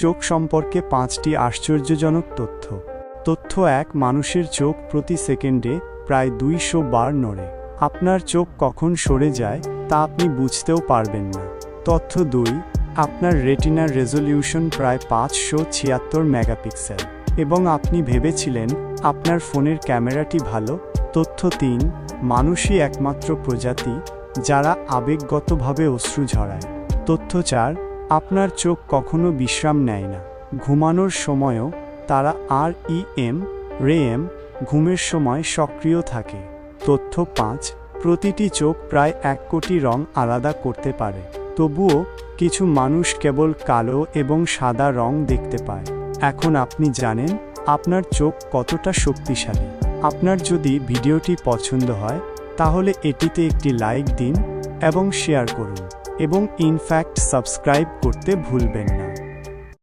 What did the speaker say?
চোখ সম্পর্কে 5টি আশ্চর্যজনক তথ্য। তথ্য 1, মানুষের চোখ প্রতি সেকেন্ডে প্রায় 200 বার নড়ে। আপনার চোখ কখন সরে যায় তা আপনি বুঝতেও পারবেন না। তথ্য 2, আপনার রেটিনার রেজলিউশন প্রায় 576 মেগাপিক্সেল এবং আপনি ভেবেছিলেন আপনার ফোনের ক্যামেরাটি ভালো। তথ্য 3, মানুষই একমাত্র প্রজাতি যারা আবেগগতভাবে অশ্রু ঝরায়। তথ্য 4, আপনার চোখ কখনো বিশ্রাম নেয় না। ঘুমানোর সময়ও তারা REM ঘুমের সময় সক্রিয় থাকে। তথ্য 5, প্রতিটি চোখ প্রায় 1 কোটি রং আলাদা করতে পারে, তবুও কিছু মানুষ কেবল কালো এবং সাদা রং দেখতে পায়। এখন আপনি জানেন আপনার চোখ কতটা শক্তিশালী। আপনার যদি ভিডিওটি পছন্দ হয় তাহলে এটিতে একটি লাইক দিন এবং শেয়ার করুন এবং ইনফ্যাক্ট সাবস্ক্রাইব করতে ভুলবেন না।